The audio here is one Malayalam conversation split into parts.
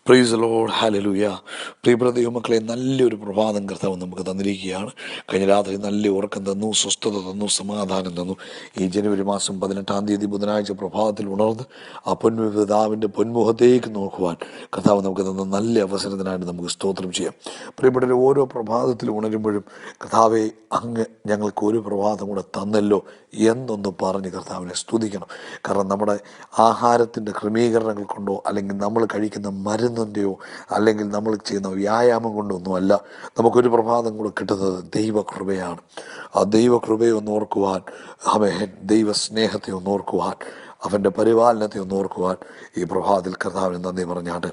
Praise the Lord, hallelujah. പ്രിയപ്പെട്ട ദൈവമക്കളെ, നല്ലൊരു പ്രഭാതം കർത്താവ് നമുക്ക് തന്നിരിക്കുകയാണ്. കഴിഞ്ഞ രാത്രി നല്ല ഉറക്കം തന്നു, സ്വസ്ഥത തന്നു, സമാധാനം തന്നു. ഈ ജനുവരി മാസം 18-ാം തീയതി ബുധനാഴ്ച പ്രഭാതത്തിൽ ഉണർന്ന് ആ പിതാവിൻ്റെ പൊന്മുഖത്തേക്ക് നോക്കുവാൻ കർത്താവ് നമുക്ക് തന്ന നല്ല അവസരത്തിനായിട്ട് നമുക്ക് സ്തോത്രം ചെയ്യാം. പ്രിയപ്പെട്ടവരെ, ഓരോ പ്രഭാതത്തിൽ ഉണരുമ്പോഴും കർത്താവെ, അങ്ങ് ഞങ്ങൾക്ക് ഒരു പ്രഭാതം കൂടെ തന്നല്ലോ എന്നൊന്ന് പറഞ്ഞ് കർത്താവിനെ സ്തുതിക്കണം. കാരണം നമ്മുടെ ആഹാരത്തിൻ്റെ ക്രമീകരണങ്ങൾ കൊണ്ടോ അല്ലെങ്കിൽ നമ്മൾ കഴിക്കുന്ന മരുന്നിൻ്റെയോ അല്ലെങ്കിൽ നമ്മൾ ചെയ്യുന്ന വ്യായാമം കൊണ്ടോ ഒന്നുമല്ല നമുക്കൊരു പ്രഭാതം കൂടെ കിട്ടുന്നത് ദൈവകൃപയാണ്. ആ ദൈവകൃപയെ ഒന്ന് ഓർക്കുവാൻ, ദൈവസ്നേഹത്തെ ഒന്ന് ഓർക്കുവാൻ, അവൻ്റെ പരിപാലനത്തെ ഒന്ന് ഓർക്കുവാൻ ഈ പ്രഭാതത്തിൽ കർത്താവിന് നന്ദി പറഞ്ഞാട്ട്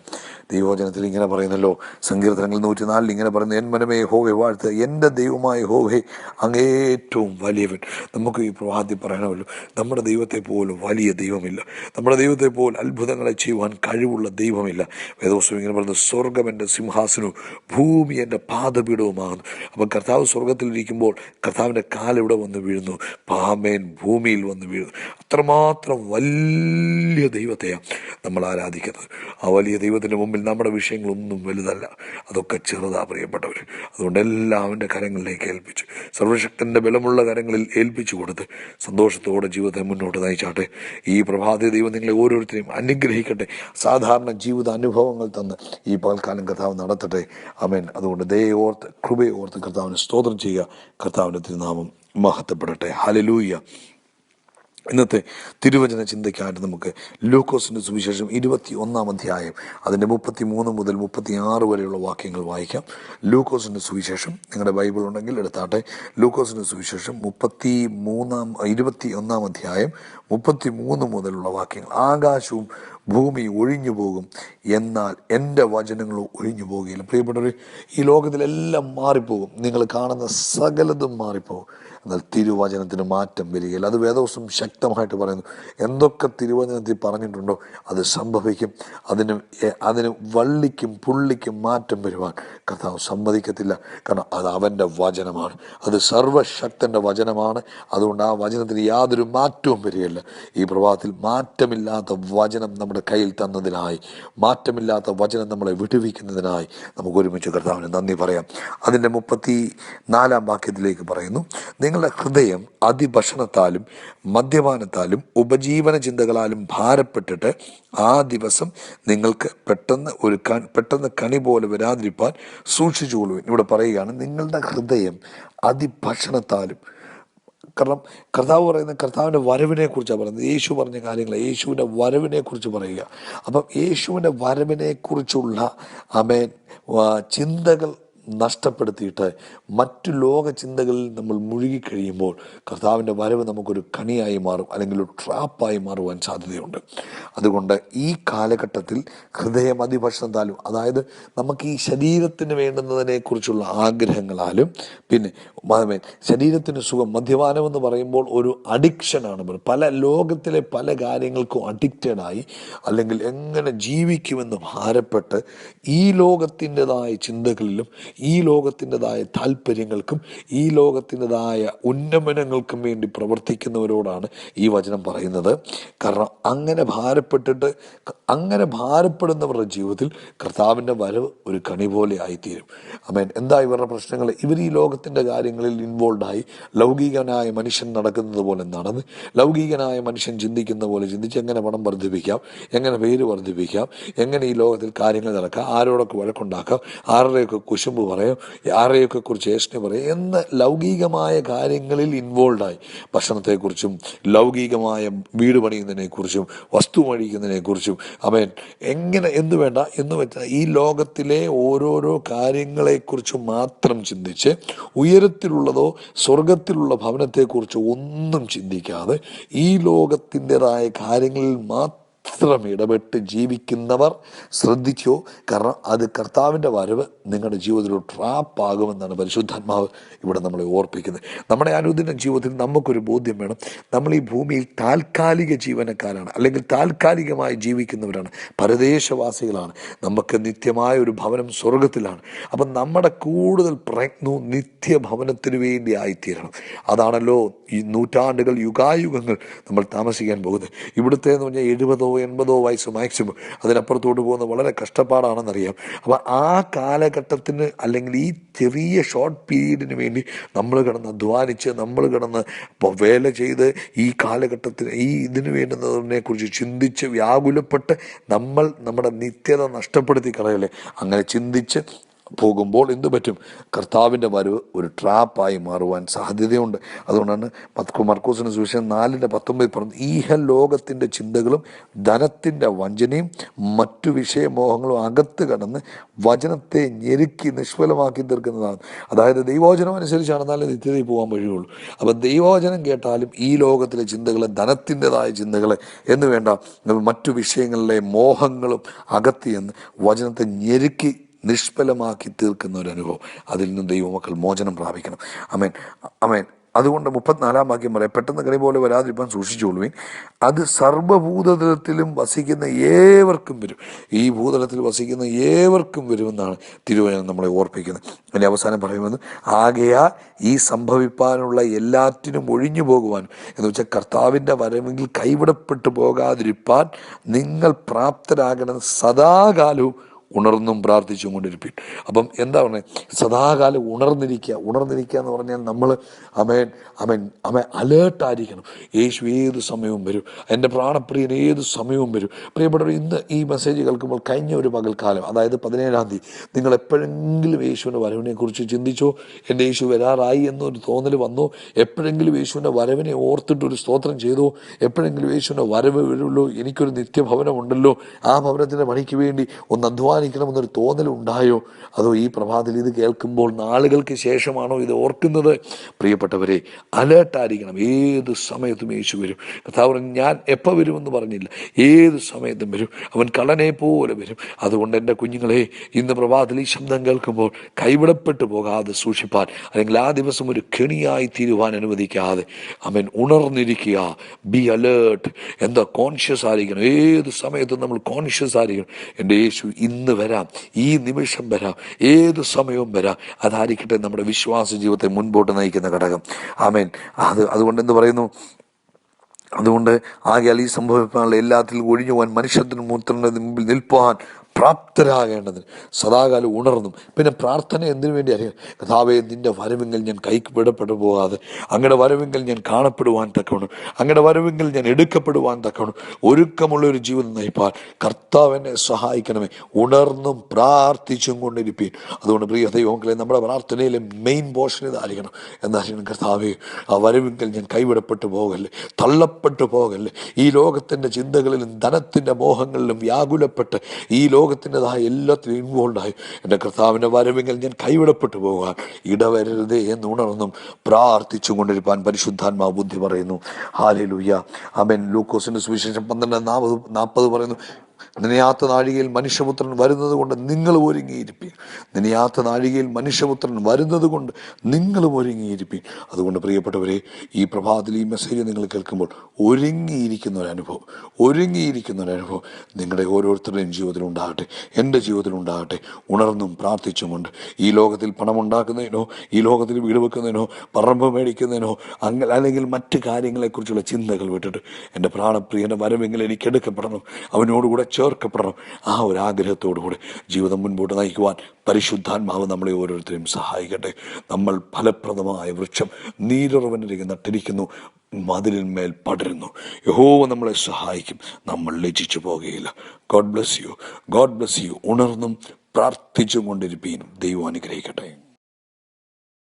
ദൈവവചനത്തിൽ ഇങ്ങനെ പറയുന്നല്ലോ, സങ്കീർത്തനങ്ങൾ 104 ഇങ്ങനെ പറയുന്നു, എൻ മനമേ യഹോവയെ വാഴ്ത്തുക, എൻ്റെ ദൈവമായ യഹോവേ അങ്ങേറ്റവും വലിയവൻ. നമുക്ക് ഈ പ്രഭാതത്തിൽ പറയണമല്ലോ, നമ്മുടെ ദൈവത്തെ പോലും വലിയ ദൈവമില്ല, നമ്മുടെ ദൈവത്തെ പോലും അത്ഭുതങ്ങളെ ചെയ്യുവാൻ കഴിവുള്ള ദൈവമില്ല. വേദപുസ്തകം ഇങ്ങനെ പറയുന്നത്, സ്വർഗം എൻ്റെ സിംഹാസനവും ഭൂമി എൻ്റെ പാദപീഠവുമാകുന്നു. അപ്പം കർത്താവ് സ്വർഗത്തിലിരിക്കുമ്പോൾ കർത്താവിൻ്റെ കാലിവിടെ വന്ന് വീഴുന്നു, പാമേൻ ഭൂമിയിൽ വന്ന് വീഴുന്നു. അത്രമാത്രം വലിയ ദൈവത്തെയാണ് നമ്മൾ ആരാധിക്കുന്നത്. ആ വലിയ ദൈവത്തിൻ്റെ മുമ്പിൽ നമ്മുടെ വിഷയങ്ങളൊന്നും വലുതല്ല, അതൊക്കെ ചെറുതാ പ്രിയപ്പെട്ടവർ. അതുകൊണ്ട് എല്ലാം അവൻ്റെ കരങ്ങളിലേക്ക് ഏൽപ്പിച്ചു, സർവശക്തൻ്റെ ബലമുള്ള കരങ്ങളിൽ ഏൽപ്പിച്ചു കൊടുത്ത് സന്തോഷത്തോടെ ജീവിതത്തെ മുന്നോട്ട് നയിച്ചാട്ടെ. ഈ പ്രഭാത ദൈവം നിങ്ങളെ ഓരോരുത്തരെയും അനുഗ്രഹിക്കട്ടെ. സാധാരണ ജീവിത അനുഭവങ്ങൾ തന്ന് ഈ പകൽക്കാലം കർത്താവ് നടത്തട്ടെ. ആമേൻ. അതുകൊണ്ട് ദയയെ ഓർത്ത്, കൃപയെ ഓർത്ത് കർത്താവിന് സ്തോത്രം ചെയ്യുക. കർത്താവിൻ്റെ തിരുനാമം മഹത്വപ്പെടട്ടെ. ഹല്ലേലൂയ. ഇന്നത്തെ തിരുവചന ചിന്തയ്ക്കായിട്ട് നമുക്ക് ലൂക്കോസിൻ്റെ സുവിശേഷം 21-ാം അധ്യായം അതിൻ്റെ 33 മുതൽ 36 വരെയുള്ള വാക്യങ്ങൾ വായിക്കാം. ലൂക്കോസിൻ്റെ സുവിശേഷം നിങ്ങളുടെ ബൈബിൾ ഉണ്ടെങ്കിൽ എടുത്താട്ടെ. ലൂക്കോസിൻ്റെ സുവിശേഷം 21-ാം അധ്യായം 33 മുതലുള്ള വാക്യങ്ങൾ. ആകാശവും ഭൂമി ഒഴിഞ്ഞു പോകും, എന്നാൽ എൻ്റെ വചനങ്ങൾ ഒഴിഞ്ഞു പോകുകയില്ല. പ്രിയപ്പെട്ടവർ, ഈ ലോകത്തിലെല്ലാം മാറിപ്പോകും, നിങ്ങൾ കാണുന്ന സകലതും മാറിപ്പോകും, എന്നാൽ തിരുവചനത്തിന് മാറ്റം വരികയില്ല. അത് വേദപുസ്തകം ശക്തമായിട്ട് പറയുന്നു. എന്തൊക്കെ തിരുവചനത്തിൽ പറഞ്ഞിട്ടുണ്ടോ അത് സംഭവിക്കും. അതിന് വള്ളിക്കും പുള്ളിക്കും മാറ്റം വരുവാൻ കർത്താവ് സമ്മതിക്കത്തില്ല. കാരണം അത് അവൻ്റെ വചനമാണ്, അത് സർവശക്തൻ്റെ വചനമാണ്. അതുകൊണ്ട് ആ വചനത്തിന് യാതൊരു മാറ്റവും വരികയില്ല. ഈ പ്രഭാതത്തിൽ മാറ്റമില്ലാത്ത വചനം നമ്മുടെ കയ്യിൽ തന്നതിനായി, മാറ്റമില്ലാത്ത വചനം നമ്മളെ വിടുവിക്കുന്നതിനായി നമുക്ക് ഒരുമിച്ച് കർത്താവിന് നന്ദി പറയാം. അതിൻ്റെ 34-ാം വാക്യത്തിലേക്ക് പറയുന്നു, നിങ്ങളുടെ ഹൃദയം അതിഭക്ഷണത്താലും മദ്യപാനത്താലും ഉപജീവന ചിന്തകളാലും ഭാരപ്പെട്ടിട്ട് ആ ദിവസം നിങ്ങൾക്ക് പെട്ടെന്ന് കണി പോലെ വരാതിരിപ്പാൻ സൂക്ഷിച്ചുകൊള്ളുവിൻ. ഇവിടെ പറയുകയാണ്, നിങ്ങളുടെ ഹൃദയം അതിഭക്ഷണത്താലും. കാരണം കർത്താവ് പറയുന്ന കർത്താവിൻ്റെ വരവിനെ കുറിച്ചാണ് പറയുന്നത്. യേശു പറഞ്ഞ കാര്യങ്ങൾ, യേശുവിൻ്റെ വരവിനെ കുറിച്ച് പറയുക. അപ്പം യേശുവിൻ്റെ വരവിനെ കുറിച്ചുള്ള ചിന്തകൾ നഷ്ടപ്പെടുത്തിയിട്ട് മറ്റു ലോക ചിന്തകളിൽ നമ്മൾ മുഴുകിക്കഴിയുമ്പോൾ കർത്താവിൻ്റെ വരവ് നമുക്കൊരു കണിയായി മാറും, അല്ലെങ്കിൽ ഒരു ട്രാപ്പായി മാറുവാൻ സാധ്യതയുണ്ട്. അതുകൊണ്ട് ഈ കാലഘട്ടത്തിൽ ഹൃദയം അതിഭക്ഷണത്താലും, അതായത് നമുക്ക് ഈ ശരീരത്തിന് വേണ്ടുന്നതിനെക്കുറിച്ചുള്ള ആഗ്രഹങ്ങളാലും, പിന്നെ ശരീരത്തിന് സുഖം, മദ്യപാനം എന്ന് പറയുമ്പോൾ ഒരു അഡിക്ഷനാണ്. ലോകത്തിലെ പല കാര്യങ്ങൾക്കും അഡിക്റ്റഡായി, അല്ലെങ്കിൽ എങ്ങനെ ജീവിക്കുമെന്ന് ഭാരപ്പെട്ട് ഈ ലോകത്തിൻ്റെതായ ചിന്തകളിലും ഈ ലോകത്തിൻ്റെതായ താല്പര്യങ്ങൾക്കും ഈ ലോകത്തിൻ്റെതായ ഉന്നമനങ്ങൾക്കും വേണ്ടി പ്രവർത്തിക്കുന്നവരോടാണ് ഈ വചനം പറയുന്നത്. കാരണം അങ്ങനെ ഭാരപ്പെടുന്നവരുടെ ജീവിതത്തിൽ കർത്താവിൻ്റെ വരവ് ഒരു കണി പോലെ ആയിത്തീരും. ആമേൻ. എന്താ ഇവരുടെ പ്രശ്നങ്ങൾ? ഇവർ ഈ ലോകത്തിൻ്റെ കാര്യങ്ങളിൽ ഇൻവോൾവായി, ലൗകികനായ മനുഷ്യൻ നടക്കുന്നത് പോലെ നടന്ന്, ലൗകികനായ മനുഷ്യൻ ചിന്തിക്കുന്ന പോലെ ചിന്തിച്ച് എങ്ങനെ പണം വർദ്ധിപ്പിക്കാം, എങ്ങനെ പേര് വർദ്ധിപ്പിക്കാം, എങ്ങനെ ഈ ലോകത്തിൽ കാര്യങ്ങൾ നടക്കാം, ആരോടൊക്കെ വഴക്കുണ്ടാക്കാം, ആരുടെയൊക്കെ കുശുമ്പ് പറയാം, ആരെയൊക്കെ കുറിച്ച് ഏഷ്ണ പറയാം എന്ന് ലൗകികമായ കാര്യങ്ങളിൽ ഇൻവോൾവായി, ഭക്ഷണത്തെക്കുറിച്ചും ലൗകികമായ വീട് പണിയുന്നതിനെക്കുറിച്ചും വസ്തു മേടിക്കുന്നതിനെക്കുറിച്ചും എങ്ങനെ എന്ന് വേണ്ട എന്ന് വെച്ചാൽ ഈ ലോകത്തിലെ ഓരോരോ കാര്യങ്ങളെക്കുറിച്ച് മാത്രം ചിന്തിച്ച് ഉയരത്തിലുള്ളതോ സ്വർഗത്തിലുള്ള ഭവനത്തെക്കുറിച്ച് ഒന്നും ചിന്തിക്കാതെ ഈ ലോകത്തിൻ്റെതായ കാര്യങ്ങളിൽ മാത്രം ഇടപെട്ട് ജീവിക്കുന്നവർ ശ്രദ്ധിച്ചോ. കാരണം അത് കർത്താവിൻ്റെ വരവ് നിങ്ങളുടെ ജീവിതത്തിൽ ഒരു ട്രാപ്പാകുമെന്നാണ് പരിശുദ്ധാത്മാവ് ഇവിടെ നമ്മളെ ഓർപ്പിക്കുന്നത്. നമ്മുടെ അനുദിന ജീവിതത്തിൽ നമുക്കൊരു ബോധ്യം വേണം, നമ്മൾ ഈ ഭൂമിയിൽ താൽക്കാലിക ജീവനക്കാരാണ്, അല്ലെങ്കിൽ താൽക്കാലികമായി ജീവിക്കുന്നവരാണ്, പരദേശവാസികളാണ്. നമുക്ക് നിത്യമായ ഒരു ഭവനം സ്വർഗത്തിലാണ്. അപ്പം നമ്മുടെ കൂടുതൽ പ്രയത്നവും നിത്യഭവനത്തിന് വേണ്ടി ആയിത്തീരണം. അതാണല്ലോ ഈ നൂറ്റാണ്ടുകൾ, യുഗായുഗങ്ങൾ നമ്മൾ താമസിക്കാൻ പോകുന്നത്. ഇവിടുത്തെ എന്ന് പറഞ്ഞാൽ 70 80 വയസ്സ് മാക്സിമം, അതിനപ്പുറത്തോട്ട് പോകുന്നത് വളരെ കഷ്ടപ്പാടാണെന്നറിയാം. അപ്പോൾ ആ കാലഘട്ടത്തിന് അല്ലെങ്കിൽ ഈ ചെറിയ ഷോർട്ട് പീരീഡിന് വേണ്ടി നമ്മൾ കിടന്ന് അധ്വാനിച്ച്, നമ്മൾ കിടന്ന് വേല ചെയ്ത്, ഈ കാലഘട്ടത്തിന് ഈ ഇതിന് വേണ്ടുന്നതിനെക്കുറിച്ച് ചിന്തിച്ച് വ്യാകുലപ്പെട്ട് നമ്മൾ നമ്മുടെ നിത്യത നഷ്ടപ്പെടുത്തി കളയല്ലേ. അങ്ങനെ ചിന്തിച്ച് പോകുമ്പോൾ എന്തു പറ്റും? കർത്താവിൻ്റെ വരവ് ഒരു ട്രാപ്പായി മാറുവാൻ സാധ്യതയുണ്ട്. അതുകൊണ്ടാണ് മർക്കോസിന് സുവിശേഷം 4:19 പറഞ്ഞു, ഈഹലോകത്തിൻ്റെ ചിന്തകളും ധനത്തിൻ്റെ വഞ്ചനയും മറ്റു വിഷയമോഹങ്ങളും അകത്ത് കടന്ന് വചനത്തെ ഞെരുക്കി നിഷ്ഫലമാക്കി തീർക്കുന്നതാണ്. അതായത് ദൈവവചനം അനുസരിച്ച് നടന്നാലേ നിത്യതയിൽ പോകാൻ വഴിയുള്ളൂ. അപ്പം ദൈവവചനം കേട്ടാലും ഈ ലോകത്തിലെ ചിന്തകൾ, ധനത്തിൻ്റെതായ ചിന്തകൾ എന്ന് വേണ്ട മറ്റു വിഷയങ്ങളിലെ മോഹങ്ങളും അകത്ത് ചെന്ന് വചനത്തെ ഞെരുക്കി നിഷ്ഫലമാക്കി തീർക്കുന്ന ഒരു അനുഭവം, അതിൽ നിന്നും ദൈവമക്കൾ മോചനം പ്രാപിക്കണം. അമേൻ, അമേൻ. അതുകൊണ്ട് 34-ാം വാക്യം പറയാം, പെട്ടെന്ന് കണി പോലെ വരാതിരിക്കാൻ സൂക്ഷിച്ചുകൊള്ളുവിൻ, അത് സർവ്വഭൂതലത്തിലും വസിക്കുന്ന ഏവർക്കും വരും. ഈ ഭൂതലത്തിൽ വസിക്കുന്ന ഏവർക്കും വരുമെന്നാണ് തിരുവചനം നമ്മളെ ഓർപ്പിക്കുന്നത്. അതിൻ്റെ അവസാനം പറയുന്നത്, ആകയാൽ ഈ സംഭവിപ്പാനുള്ള എല്ലാറ്റിനും ഒഴിഞ്ഞു പോകുവാനും, എന്ന് വെച്ചാൽ കർത്താവിൻ്റെ വരവെങ്കിൽ കൈവിടപ്പെട്ടു പോകാതിരിപ്പാൻ നിങ്ങൾ പ്രാപ്തരാകണം, സദാകാലവും ഉണർന്നും പ്രാർത്ഥിച്ചും കൊണ്ടിരിക്കും. അപ്പം എന്താ പറയുന്നത്? സദാകാലം ഉണർന്നിരിക്കുക എന്ന് പറഞ്ഞാൽ നമ്മൾ അലേർട്ടായിരിക്കണം. യേശു ഏത് സമയവും വരും, എൻ്റെ പ്രാണപ്രിയൻ ഏത് സമയവും വരും. പ്രിയപ്പെട്ടവർ, ഇന്ന് ഈ മെസ്സേജ് കേൾക്കുമ്പോൾ കഴിഞ്ഞ ഒരു പകൽക്കാലം, അതായത് 17-ാം തീയതി, നിങ്ങൾ എപ്പോഴെങ്കിലും യേശുവിൻ്റെ വരവിനെ കുറിച്ച് ചിന്തിച്ചോ? എൻ്റെ യേശു വരാറായി എന്നൊരു തോന്നൽ വന്നോ? എപ്പോഴെങ്കിലും യേശുവിൻ്റെ വരവിനെ ഓർത്തിട്ടൊരു സ്തോത്രം ചെയ്തോ? എപ്പോഴെങ്കിലും യേശുവിൻ്റെ വരവ് വരുള്ളൂ, എനിക്കൊരു നിത്യഭവനം ഉണ്ടല്ലോ, ആ ഭവനത്തിൻ്റെ പണിക്ക് വേണ്ടി ഒന്ന് അധ്വാനിക്കണമെന്നൊരു തോന്നലുണ്ടായോ? അതോ ഈ പ്രഭാതത്തിൽ ഇത് കേൾക്കുമ്പോൾ നാളുകൾക്ക് ശേഷമാണോ ഇത് ഓർക്കുന്നത്? പ്രിയപ്പെട്ടവരെ, അലേർട്ടായിരിക്കണം. ഏത് സമയത്തും യേശു വരും. കർത്താവ് ഞാൻ എപ്പോൾ വരുമെന്ന് പറഞ്ഞില്ല, ഏത് സമയത്തും വരും. അവൻ കള്ളനെ പോലെ വരും. അതുകൊണ്ട് എൻ്റെ കുഞ്ഞുങ്ങളെ, ഇന്ന് പ്രഭാതത്തിൽ ഈ ശബ്ദം കേൾക്കുമ്പോൾ കൈവിടപ്പെട്ടു പോകാതെ സൂക്ഷിപ്പാൻ, അല്ലെങ്കിൽ ആ ദിവസം ഒരു കെണിയായി തീരുവാൻ അനുവദിക്കാതെ അവൻ ഉണർന്നിരിക്കുക. Be alert. എന്താ? കോൺഷ്യസ് ആയിരിക്കണം. ഏത് സമയത്തും നമ്മൾ കോൺഷ്യസ് ആയിരിക്കണം. എൻ്റെ യേശു ഇന്ന് വരാം, ഈ നിമിഷം വരാം, ഏത് സമയവും വരാം. അതായിരിക്കട്ടെ നമ്മുടെ വിശ്വാസ ജീവിതത്തെ മുൻപോട്ട് നയിക്കുന്ന ഘടകം. ആമേൻ. അതുകൊണ്ട് എന്ത് പറയുന്നു? അതുകൊണ്ട് ആകയാൽ ഈ സംഭവിക്കാനുള്ള എല്ലാത്തിലും ഒഴിഞ്ഞു പോകാൻ, മനുഷ്യത്തിന് മൂത്രന്റെ മുമ്പിൽ നിൽപ്പാൻ പ്രാപ്തരാകേണ്ടതിന് സദാകാലം ഉണർന്നും. പിന്നെ പ്രാർത്ഥന എന്തിനു വേണ്ടി അറിയാം? കർത്താവേ, നിന്റെ വരവെങ്കിൽ ഞാൻ കൈവിടപ്പെട്ടു പോകാതെ, അങ്ങയുടെ വരവെങ്കിൽ ഞാൻ കാണപ്പെടുവാൻ തക്കവണ്ണം, അങ്ങയുടെ വരവെങ്കിൽ ഞാൻ എടുക്കപ്പെടുവാൻ തക്കവണ്ണം ഒരുക്കമുള്ള ഒരു ജീവിതം നയിപ്പാൻ കർത്താവിനെ സഹായിക്കണമേ. ഉണർന്നും പ്രാർത്ഥിച്ചും കൊണ്ടിരിപ്പീൻ. അതുകൊണ്ട് പ്രിയ ദൈവമക്കളെ, നമ്മുടെ പ്രാർത്ഥനയിലെ മെയിൻ പോർഷൻ ഇതായിരിക്കണം. എന്തായിരിക്കണം? കർത്താവേ, ആ വരവെങ്കിൽ ഞാൻ കൈവിടപ്പെട്ടു പോകല്ലേ, തള്ളപ്പെട്ടു പോകല്ലേ. ഈ ലോകത്തിൻ്റെ ചിന്തകളിലും ധനത്തിൻ്റെ മോഹങ്ങളിലും വ്യാകുലപ്പെട്ട് ഈ ലോകത്തിൻ്റെതായ എല്ലാത്തിലും ഇൻവോൾവായി എൻ്റെ കർത്താവിൻ്റെ വരവെങ്കിൽ ഞാൻ കൈവിടപ്പെട്ടു പോകാൻ ഇടവരരുതേ എന്ന് ഉണർന്നും പ്രാർത്ഥിച്ചു കൊണ്ടിരിപ്പാൻ പരിശുദ്ധാത്മാവ് ബുദ്ധി പറയുന്നു. ഹല്ലേലൂയ. ആമേൻ. ലൂക്കോസിൻ്റെ സുവിശേഷം 12:40 പറയുന്നു, നിനയാത്ത നാഴികയിൽ മനുഷ്യപുത്രൻ വരുന്നത് കൊണ്ട് നിങ്ങൾ ഒരുങ്ങിയിരിപ്പീൻ. നിനയാത്ത നാഴികയിൽ മനുഷ്യപുത്രൻ വരുന്നത് കൊണ്ട് നിങ്ങളും ഒരുങ്ങിയിരിപ്പീൻ. അതുകൊണ്ട് പ്രിയപ്പെട്ടവരെ, ഈ പ്രഭാതത്തിൽ ഈ മെസ്സേജ് നിങ്ങൾ കേൾക്കുമ്പോൾ ഒരുങ്ങിയിരിക്കുന്ന ഒരനുഭവം നിങ്ങളുടെ ഓരോരുത്തരുടെയും ജീവിതത്തിൽ ഉണ്ടാകട്ടെ, എൻ്റെ ജീവിതത്തിൽ ഉണ്ടാകട്ടെ. ഉണർന്നും പ്രാർത്ഥിച്ചുമുണ്ട്. ഈ ലോകത്തിൽ പണം ഉണ്ടാക്കുന്നതിനോ, ഈ ലോകത്തിൽ വീട് വെക്കുന്നതിനോ, പറമ്പ് മേടിക്കുന്നതിനോ, അല്ലെങ്കിൽ മറ്റ് കാര്യങ്ങളെക്കുറിച്ചുള്ള ചിന്തകൾ വിട്ടിട്ട് എൻ്റെ പ്രാണപ്രിയൻ്റെ വരവെങ്കിൽ എനിക്ക് എടുക്കപ്പെടണം, അവനോടുകൂടെ ചേർക്കപ്പെടണം, ആ ഒരു ആഗ്രഹത്തോടുകൂടി ജീവിതം മുൻപോട്ട് നയിക്കുവാൻ പരിശുദ്ധാത്മാവ് നമ്മളെ ഓരോരുത്തരെയും സഹായിക്കട്ടെ. നമ്മൾ ഫലപ്രദമായ വൃക്ഷം നീരുറവനിലേക്ക് നട്ടിരിക്കുന്നു, മതിലിന്മേൽ പടരുന്നു. യഹോവ നമ്മളെ സഹായിക്കും, നമ്മൾ ലജ്ജിച്ചു പോകുകയില്ല. God bless you. ഉണർന്നും പ്രാർത്ഥിച്ചും കൊണ്ടിരിപ്പീനും. ദൈവം അനുഗ്രഹിക്കട്ടെ.